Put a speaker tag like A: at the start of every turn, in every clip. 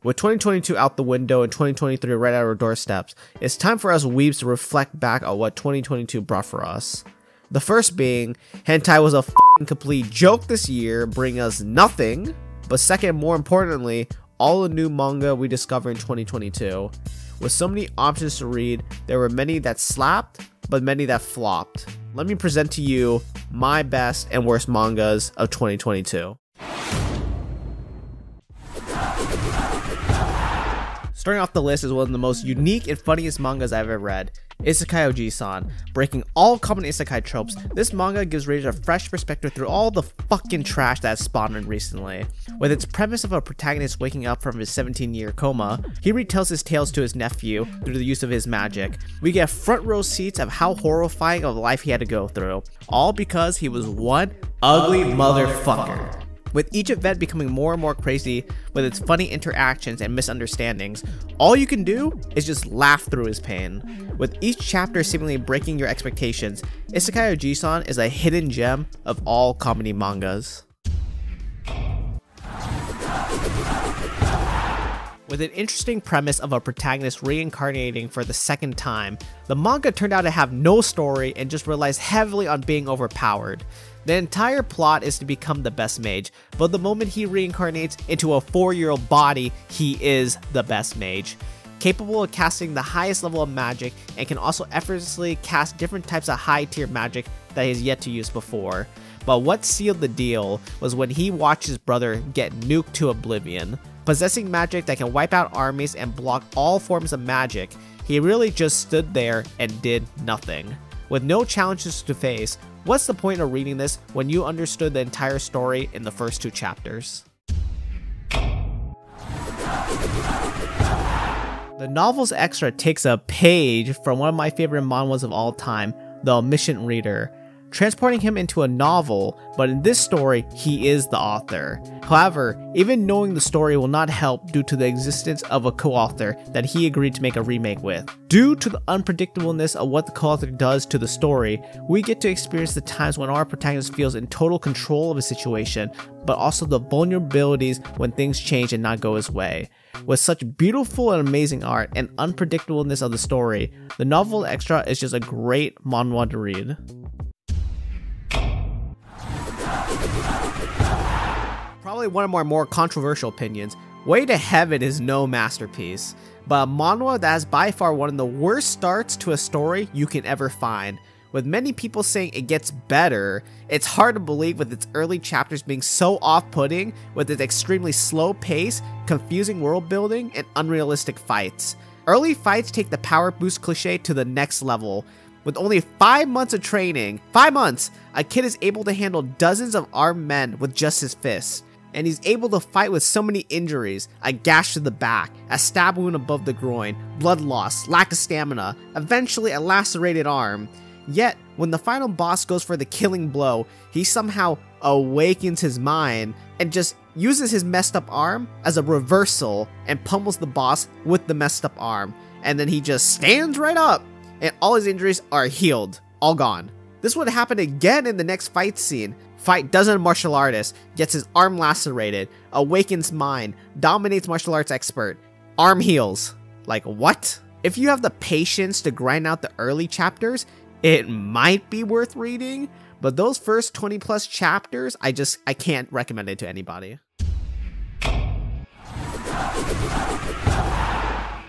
A: With 2022 out the window and 2023 right at our doorsteps, it's time for us weebs to reflect back on what 2022 brought for us. The first being, hentai was a f***ing complete joke this year, bringing us nothing. But second, more importantly, all the new manga we discovered in 2022. With so many options to read, there were many that slapped, but many that flopped. Let me present to you my best and worst mangas of 2022. Starting off the list is one of the most unique and funniest mangas I've ever read, Tsuke-hodai. Breaking all common isekai tropes, this manga gives readers a fresh perspective through all the fucking trash that has spawned in recently. With its premise of a protagonist waking up from his 17-year coma, he retells his tales to his nephew through the use of his magic. We get front row seats of how horrifying of a life he had to go through, all because he was one ugly motherfucker. With each event becoming more and more crazy with its funny interactions and misunderstandings, all you can do is just laugh through his pain. With each chapter seemingly breaking your expectations, Tsuke-hodai is a hidden gem of all comedy mangas. With an interesting premise of a protagonist reincarnating for the second time, the manga turned out to have no story and just relies heavily on being overpowered. The entire plot is to become the best mage, but the moment he reincarnates into a 4-year-old body, he is the best mage. Capable of casting the highest level of magic and can also effortlessly cast different types of high tier magic that he has yet to use before. But what sealed the deal was when he watched his brother get nuked to oblivion. Possessing magic that can wipe out armies and block all forms of magic, he really just stood there and did nothing. With no challenges to face, what's the point of reading this when you understood the entire story in the first 2 chapters? The novel's extra takes a page from one of my favorite manhwas of all time, The Omniscient Reader, transporting him into a novel, but in this story, he is the author. However, even knowing the story will not help due to the existence of a co-author that he agreed to make a remake with. Due to the unpredictableness of what the co-author does to the story, we get to experience the times when our protagonist feels in total control of a situation, but also the vulnerabilities when things change and not go his way. With such beautiful and amazing art and unpredictableness of the story, the novel extra is just a great manhwa to read. Probably one of my more controversial opinions, Way to Heaven is no masterpiece, but a manhwa that has by far one of the worst starts to a story you can ever find. With many people saying it gets better, it's hard to believe with its early chapters being so off-putting with its extremely slow pace, confusing world building, and unrealistic fights. Early fights take the power boost cliche to the next level. With only 5 months of training, 5 months, a kid is able to handle dozens of armed men with just his fists. And he's able to fight with so many injuries, a gash to the back, a stab wound above the groin, blood loss, lack of stamina, eventually a lacerated arm. Yet, when the final boss goes for the killing blow, he somehow awakens his mind and just uses his messed up arm as a reversal and pummels the boss with the messed up arm. And then he just stands right up and all his injuries are healed, all gone. This would happen again in the next fight scene. Fight dozen martial artists, gets his arm lacerated, awakens mind, dominates martial arts expert, arm heals. Like what? If you have the patience to grind out the early chapters, it might be worth reading, but those first 20 plus chapters, I can't recommend it to anybody.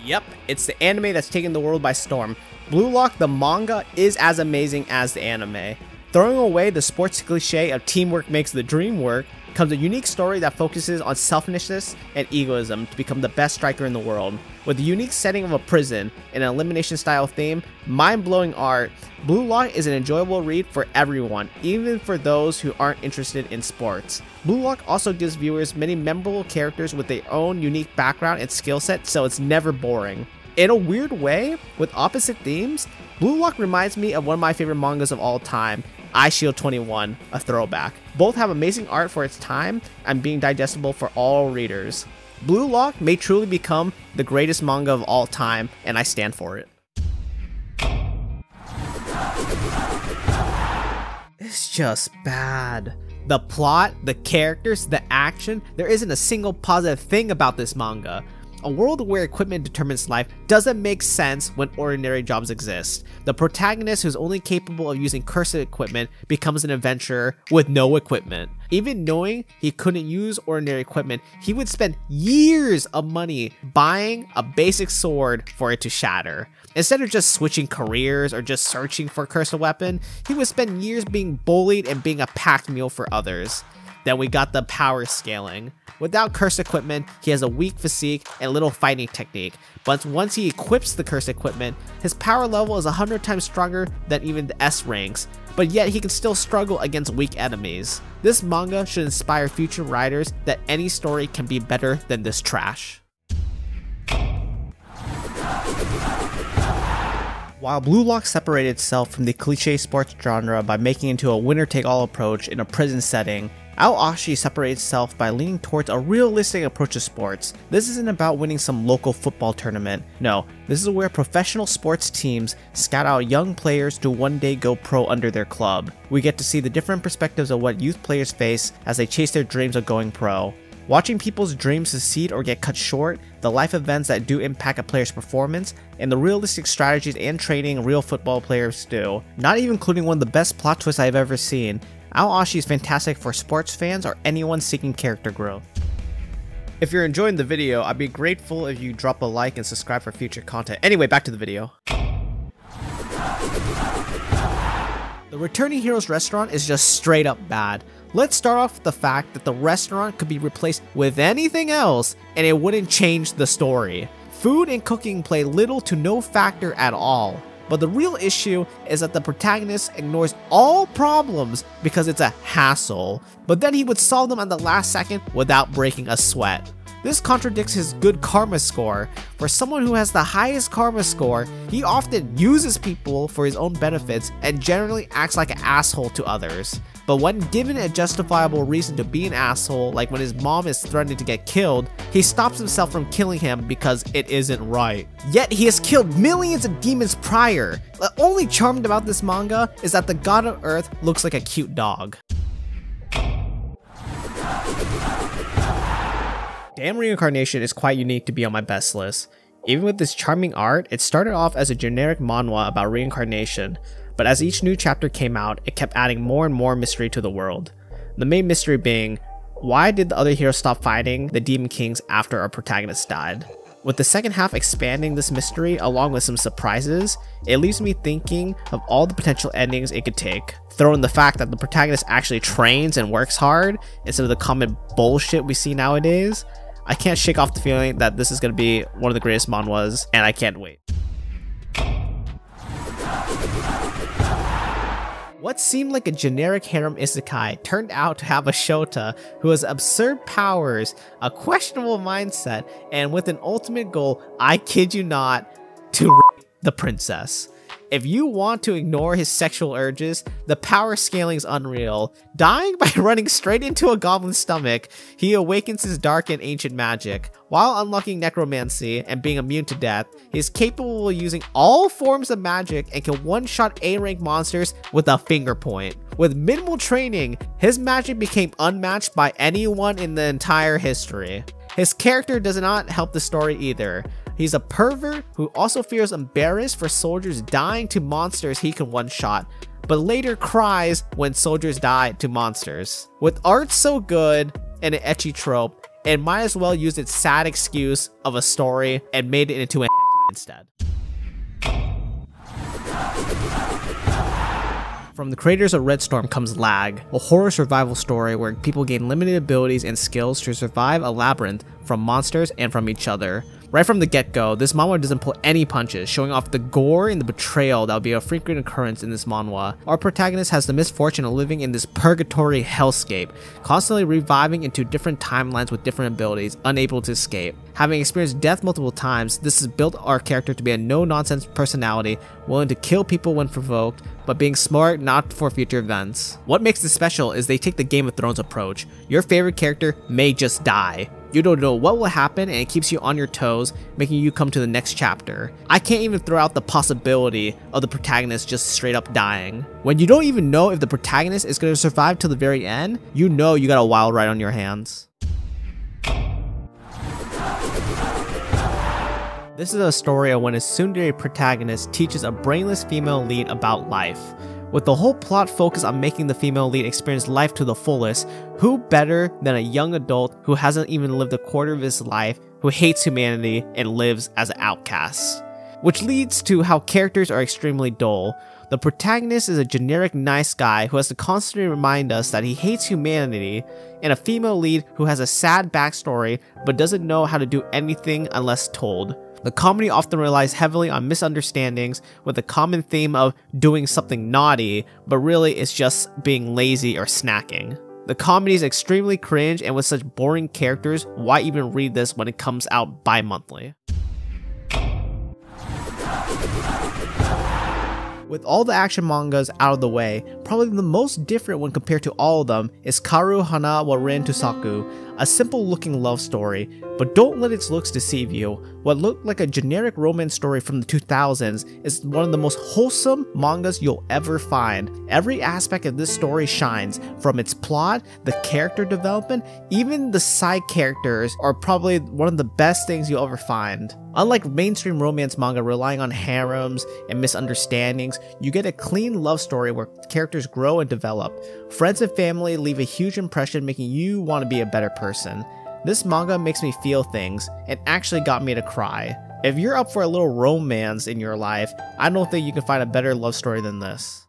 A: Yep, it's the anime that's taken the world by storm. Blue Lock, the manga, is as amazing as the anime. Throwing away the sports cliche of teamwork makes the dream work, comes a unique story that focuses on selfishness and egoism to become the best striker in the world. With the unique setting of a prison and an elimination style theme, mind-blowing art, Blue Lock is an enjoyable read for everyone, even for those who aren't interested in sports. Blue Lock also gives viewers many memorable characters with their own unique background and skill set, so it's never boring. In a weird way, with opposite themes, Blue Lock reminds me of one of my favorite mangas of all time, Eyeshield 21, a throwback. Both have amazing art for its time and being digestible for all readers. Blue Lock may truly become the greatest manga of all time, and I stand for it. It's just bad. The plot, the characters, the action, there isn't a single positive thing about this manga. A world where equipment determines life doesn't make sense when ordinary jobs exist. The protagonist who's only capable of using cursed equipment becomes an adventurer with no equipment. Even knowing he couldn't use ordinary equipment, he would spend years of money buying a basic sword for it to shatter. Instead of just switching careers or just searching for a cursed weapon, he would spend years being bullied and being a packed meal for others. Then we got the power scaling. Without cursed equipment, he has a weak physique and little fighting technique, but once he equips the cursed equipment, his power level is 100 times stronger than even the S ranks, but yet he can still struggle against weak enemies. This manga should inspire future writers that any story can be better than this trash. While Blue Lock separated itself from the cliché sports genre by making it into a winner-take-all approach in a prison setting, L.A.G separated itself by leaning towards a realistic approach to sports. This isn't about winning some local football tournament. No, this is where professional sports teams scout out young players to one day go pro under their club. We get to see the different perspectives of what youth players face as they chase their dreams of going pro. Watching people's dreams succeed or get cut short, the life events that do impact a player's performance, and the realistic strategies and training real football players do, not even including one of the best plot twists I've ever seen. L.A.G is fantastic for sports fans or anyone seeking character growth. If you're enjoying the video, I'd be grateful if you drop a like and subscribe for future content. Anyway, back to the video. The Returning Heroes restaurant is just straight up bad. Let's start off with the fact that the restaurant could be replaced with anything else and it wouldn't change the story. Food and cooking play little to no factor at all. But the real issue is that the protagonist ignores all problems because it's a hassle, but then he would solve them at the last second without breaking a sweat. This contradicts his good karma score. For someone who has the highest karma score, he often uses people for his own benefits and generally acts like an asshole to others. But when given a justifiable reason to be an asshole, like when his mom is threatening to get killed, he stops himself from killing him because it isn't right. Yet he has killed millions of demons prior. The only charm about this manga is that the god of earth looks like a cute dog. Damn Reincarnation is quite unique to be on my best list. Even with this charming art, it started off as a generic manhwa about reincarnation, but as each new chapter came out, it kept adding more and more mystery to the world. The main mystery being, why did the other heroes stop fighting the Demon Kings after our protagonist died? With the second half expanding this mystery along with some surprises, it leaves me thinking of all the potential endings it could take. Throw in the fact that the protagonist actually trains and works hard instead of the common bullshit we see nowadays. I can't shake off the feeling that this is going to be one of the greatest manhwas, and I can't wait. What seemed like a generic harem isekai turned out to have a shota who has absurd powers, a questionable mindset, and with an ultimate goal, I kid you not, to rape the princess. If you want to ignore his sexual urges, the power scaling is unreal. Dying by running straight into a goblin's stomach, he awakens his dark and ancient magic. While unlocking necromancy and being immune to death, he is capable of using all forms of magic and can one-shot A-rank monsters with a finger point. With minimal training, his magic became unmatched by anyone in the entire history. His character does not help the story either. He's a pervert who also feels embarrassed for soldiers dying to monsters he can one-shot, but later cries when soldiers die to monsters. With art so good and an ecchi trope, it might as well use its sad excuse of a story and made it into an instead. From the creators of Red Storm comes L.A.G, a horror survival story where people gain limited abilities and skills to survive a labyrinth from monsters and from each other. Right from the get-go, this manhwa doesn't pull any punches, showing off the gore and the betrayal that will be a frequent occurrence in this manhwa. Our protagonist has the misfortune of living in this purgatory hellscape, constantly reviving into different timelines with different abilities, unable to escape. Having experienced death multiple times, this has built our character to be a no-nonsense personality, willing to kill people when provoked, but being smart not for future events. What makes this special is they take the Game of Thrones approach. Your favorite character may just die. You don't know what will happen and it keeps you on your toes, making you come to the next chapter. I can't even throw out the possibility of the protagonist just straight up dying. When you don't even know if the protagonist is going to survive till the very end, you know you got a wild ride on your hands. This is a story of when a tsundere protagonist teaches a brainless female lead about life. With the whole plot focused on making the female lead experience life to the fullest, who better than a young adult who hasn't even lived a quarter of his life, who hates humanity and lives as an outcast? Which leads to how characters are extremely dull. The protagonist is a generic nice guy who has to constantly remind us that he hates humanity, and a female lead who has a sad backstory but doesn't know how to do anything unless told. The comedy often relies heavily on misunderstandings with a common theme of doing something naughty, but really it's just being lazy or snacking. The comedy is extremely cringe, and with such boring characters, why even read this when it comes out bi-monthly? With all the action mangas out of the way, probably the most different when compared to all of them is Karu Hana wa Ren Tusaku, a simple looking love story, but don't let its looks deceive you. What looked like a generic romance story from the 2000s is one of the most wholesome mangas you'll ever find. Every aspect of this story shines, from its plot, the character development, even the side characters are probably one of the best things you'll ever find. Unlike mainstream romance manga relying on harems and misunderstandings, you get a clean love story where characters grow and develop. Friends and family leave a huge impression, making you want to be a better person. This manga makes me feel things and actually got me to cry. If you're up for a little romance in your life, I don't think you can find a better love story than this.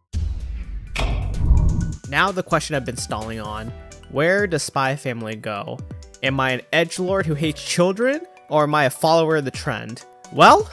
A: Now the question I've been stalling on: where does Spy Family go? Am I an edgelord who hates children, or am I a follower of the trend? Well,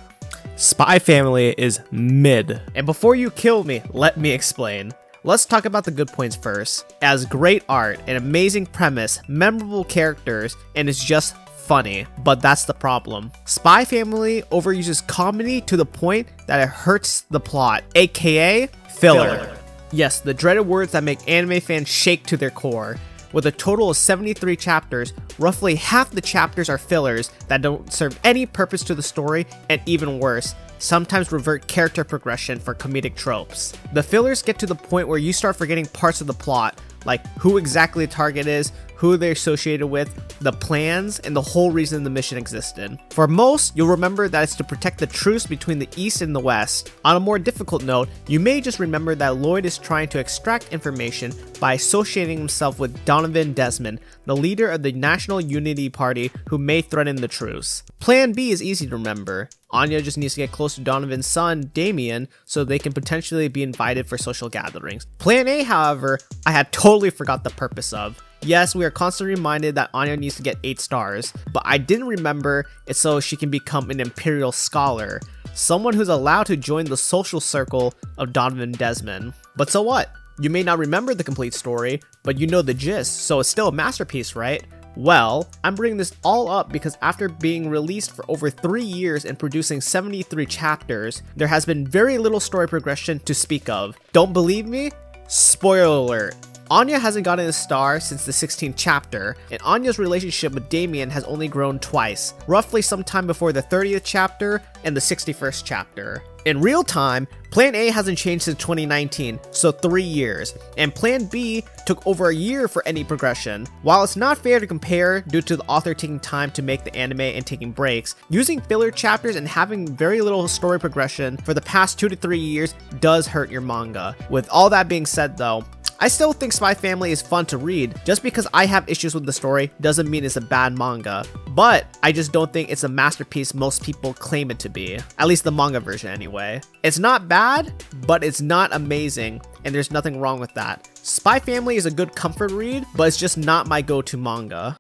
A: Spy Family is mid. And before you kill me, let me explain. Let's talk about the good points first. It has great art, an amazing premise, memorable characters, and it's just funny. But that's the problem. Spy Family overuses comedy to the point that it hurts the plot, aka filler. Yes, the dreaded words that make anime fans shake to their core. With a total of 73 chapters, roughly half the chapters are fillers that don't serve any purpose to the story, and even worse, sometimes revert character progression for comedic tropes. The fillers get to the point where you start forgetting parts of the plot, like who exactly the target is, who they're associated with, the plans, and the whole reason the mission existed. For most, you'll remember that it's to protect the truce between the East and the West. On a more difficult note, you may just remember that Lloyd is trying to extract information by associating himself with Donovan Desmond, the leader of the National Unity Party who may threaten the truce. Plan B is easy to remember. Anya just needs to get close to Donovan's son, Damien, so they can potentially be invited for social gatherings. Plan A, however, I had totally forgot the purpose of. Yes, we are constantly reminded that Anya needs to get 8 stars, but I didn't remember it's so she can become an Imperial Scholar, someone who's allowed to join the social circle of Donovan Desmond. But so what? You may not remember the complete story, but you know the gist, so it's still a masterpiece, right? Well, I'm bringing this all up because after being released for over 3 years and producing 73 chapters, there has been very little story progression to speak of. Don't believe me? Spoiler alert. Anya hasn't gotten a star since the 16th chapter, and Anya's relationship with Damien has only grown twice, roughly sometime before the 30th chapter and the 61st chapter. In real time, Plan A hasn't changed since 2019, so 3 years, and Plan B took over a year for any progression. While it's not fair to compare due to the author taking time to make the anime and taking breaks, using filler chapters and having very little story progression for the past 2 to 3 years does hurt your manga. With all that being said though, I still think Spy Family is fun to read. Just because I have issues with the story doesn't mean it's a bad manga, but I just don't think it's a masterpiece most people claim it to be. At least the manga version anyway. It's not bad, but it's not amazing, and there's nothing wrong with that. Spy Family is a good comfort read, but it's just not my go-to manga.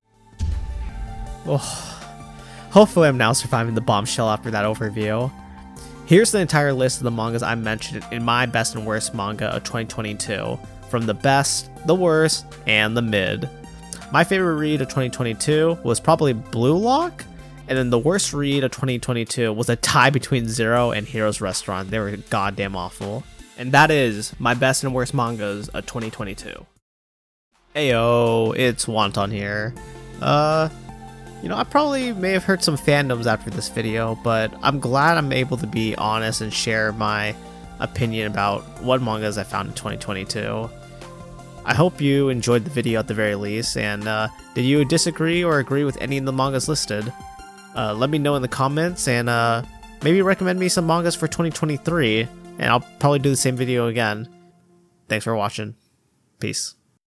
A: Oh, hopefully I'm now surviving the bombshell after that overview. Here's the entire list of the mangas I mentioned in my best and worst manga of 2022. From the best, the worst, and the mid. My favorite read of 2022 was probably Blue Lock, and then the worst read of 2022 was a tie between Zero and Hero's Restaurant. They were goddamn awful. And that is my best and worst mangas of 2022. Ayo, it's Wonton here. You know, I probably may have hurt some fandoms after this video, but I'm glad I'm able to be honest and share my opinion about what mangas I found in 2022. I hope you enjoyed the video at the very least, and did you disagree or agree with any of the mangas listed? Let me know in the comments, and maybe recommend me some mangas for 2023, and I'll probably do the same video again. Thanks for watching. Peace.